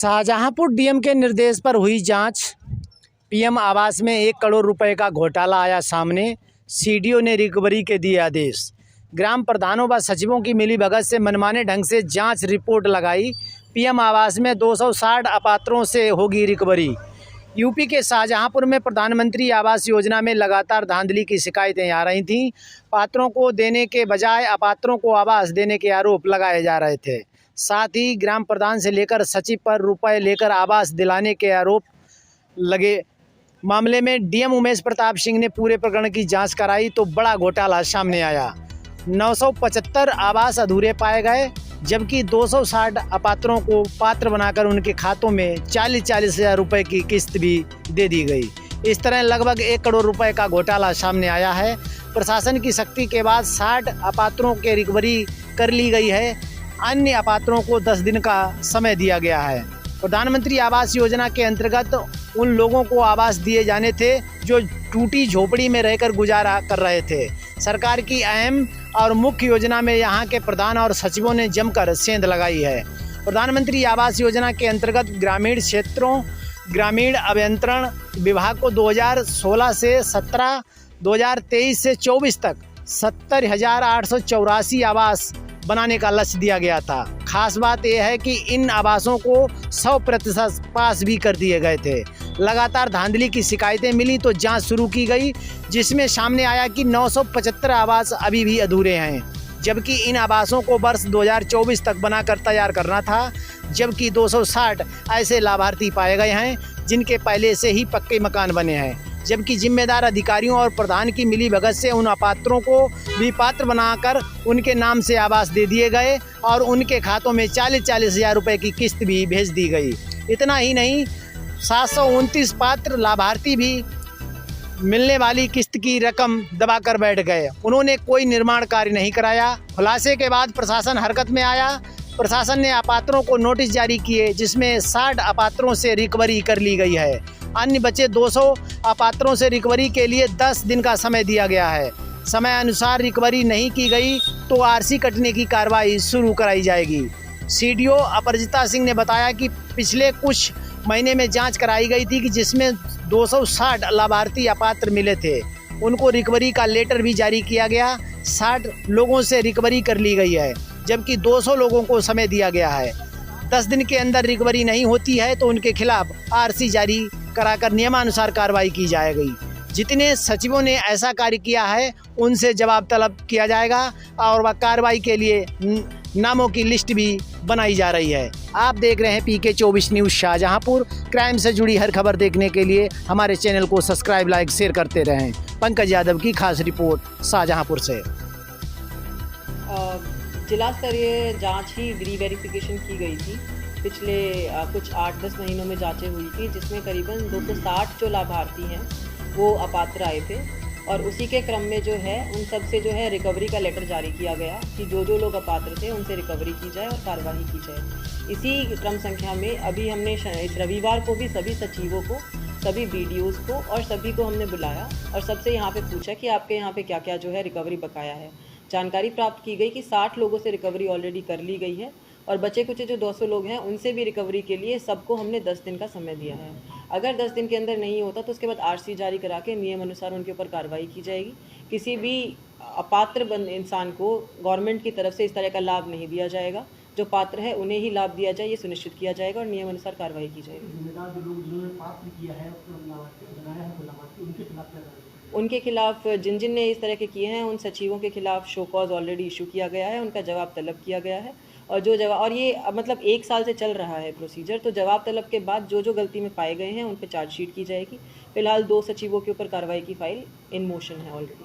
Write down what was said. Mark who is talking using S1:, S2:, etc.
S1: Shahjahanpur DM के निर्देश पर हुई जांच। पीएम आवास में 1 करोड़ रुपए का घोटाला आया सामने। सीडीओ ने रिकवरी के दिए आदेश। ग्राम प्रधानों व सचिवों की मिलीभगत से मनमाने ढंग से जांच रिपोर्ट लगाई। पीएम आवास में 260 अपात्रों से होगी रिकवरी। यूपी के शाहजहांपुर में प्रधानमंत्री आवास योजना में लगातार धांधली की शिकायतें आ रही थीं। पात्रों को देने के बजाय अपात्रों को आवास देने के आरोप लगाए जा रहे थे। साथ ही ग्राम प्रधान से लेकर सचिव पर रुपए लेकर आवास दिलाने के आरोप लगे। मामले में डीएम उमेश प्रताप सिंह ने पूरे प्रकरण की जांच कराई तो बड़ा घोटाला सामने आया। 975 आवास अधूरे पाए गए, जबकि 260 अपात्रों को पात्र बनाकर उनके खातों में 40-40 हज़ार रुपये की किस्त भी दे दी गई। इस तरह लगभग 1 करोड़ रुपए का घोटाला सामने आया है। प्रशासन की सख्ती के बाद 60 अपात्रों के रिकवरी कर ली गई है। अन्य अपात्रों को 10 दिन का समय दिया गया है। प्रधानमंत्री आवास योजना के अंतर्गत उन लोगों को आवास दिए जाने थे जो टूटी झोपड़ी में रहकर गुजारा कर रहे थे। सरकार की अहम और मुख्य योजना में यहाँ के प्रधान और सचिवों ने जमकर सेंध लगाई है। प्रधानमंत्री आवास योजना के अंतर्गत ग्रामीण क्षेत्रों ग्रामीण अभियंत्रण विभाग को 2016 से 17, 2023 से 24 तक 70,884 आवास बनाने का लक्ष्य दिया गया था। खास बात यह है कि इन आवासों को 100% पास भी कर दिए गए थे। लगातार धांधली की शिकायतें मिली तो जांच शुरू की गई, जिसमें सामने आया कि 975 आवास अभी भी अधूरे हैं, जबकि इन आवासों को वर्ष 2024 तक बनाकर तैयार करना था। जबकि 260 ऐसे लाभार्थी पाए गए हैं जिनके पहले से ही पक्के मकान बने हैं, जबकि जिम्मेदार अधिकारियों और प्रधान की मिलीभगत से उन अपात्रों को भी पात्र बनाकर उनके नाम से आवास दे दिए गए और उनके खातों में 40-40 हज़ार रुपये की किस्त भी भेज दी गई। इतना ही नहीं, 729 पात्र लाभार्थी भी मिलने वाली किस्त की रकम दबाकर बैठ गए। उन्होंने कोई निर्माण कार्य नहीं कराया। खुलासे के बाद प्रशासन हरकत में आया। प्रशासन ने अपात्रों को नोटिस जारी किए, जिसमें 60 अपात्रों से रिकवरी कर ली गई है। अन्य बचे 200 अपात्रों से रिकवरी के लिए 10 दिन का समय दिया गया है। समय अनुसार रिकवरी नहीं की गई तो आरसी कटने की कार्रवाई शुरू कराई जाएगी। सीडीओ अपराजिता सिंह ने बताया कि पिछले कुछ महीने में जांच कराई गई थी कि जिसमें 260 लाभार्थी अपात्र मिले थे। उनको रिकवरी का लेटर भी जारी किया गया। 60 लोगों से रिकवरी कर ली गई है, जबकि 200 लोगों को समय दिया गया है। 10 दिन के अंदर रिकवरी नहीं होती है तो उनके खिलाफ आरसी जारी कराकर नियमानुसार कार्रवाई की जाएगी। जितने सचिवों ने ऐसा कार्य किया है उनसे जवाब तलब किया जाएगा और वह कार्रवाई के लिए नामों की लिस्ट भी बनाई जा रही है। आप देख रहे हैं PK 24 न्यूज़ शाहजहांपुर। क्राइम से जुड़ी हर खबर देखने के लिए हमारे चैनल को सब्सक्राइब, लाइक, शेयर करते रहें। पंकज यादव की खास रिपोर्ट शाहजहांपुर से।
S2: जिला स्तरीय जांच ही रीवेरिफिकेशन की गई थी। पिछले कुछ 8-10 महीनों में जांचें हुई थी, जिसमें करीबन 260 जो लाभार्थी हैं वो अपात्र आए थे और उसी के क्रम में जो है उन सब से जो है रिकवरी का लेटर जारी किया गया कि जो लोग अपात्र थे उनसे रिकवरी की जाए और कार्रवाई की जाए। इसी क्रम संख्या में अभी हमने इस रविवार को भी सभी सचिवों को, सभी BDOs को और सभी को हमने बुलाया और सबसे यहाँ पे पूछा कि आपके यहाँ पे क्या क्या जो है रिकवरी बकाया है। जानकारी प्राप्त की गई कि 60 लोगों से रिकवरी ऑलरेडी कर ली गई है और बचे कुछ जो 200 लोग हैं उनसे भी रिकवरी के लिए सबको हमने 10 दिन का समय दिया है। अगर 10 दिन के अंदर नहीं होता तो उसके बाद आरसी जारी करा के नियम अनुसार उनके ऊपर कार्रवाई की जाएगी। किसी भी अपात्र इंसान को गवर्नमेंट की तरफ से इस तरह का लाभ नहीं दिया जाएगा। जो पात्र है उन्हें ही लाभ दिया जाए, ये सुनिश्चित किया जाएगा और नियम अनुसार कार्रवाई की जाएगी। उनके खिलाफ जिन ने इस तरह के किए हैं उन सचिवों के खिलाफ शो कॉज ऑलरेडी इशू किया गया है। उनका जवाब तलब किया गया है और जो जवाब, और ये मतलब 1 साल से चल रहा है प्रोसीजर, तो जवाब तलब के बाद जो गलती में पाए गए हैं उन पर चार्जशीट की जाएगी। फिलहाल 2 सचिवों के ऊपर कार्रवाई की फाइल इन मोशन है ऑलरेडी।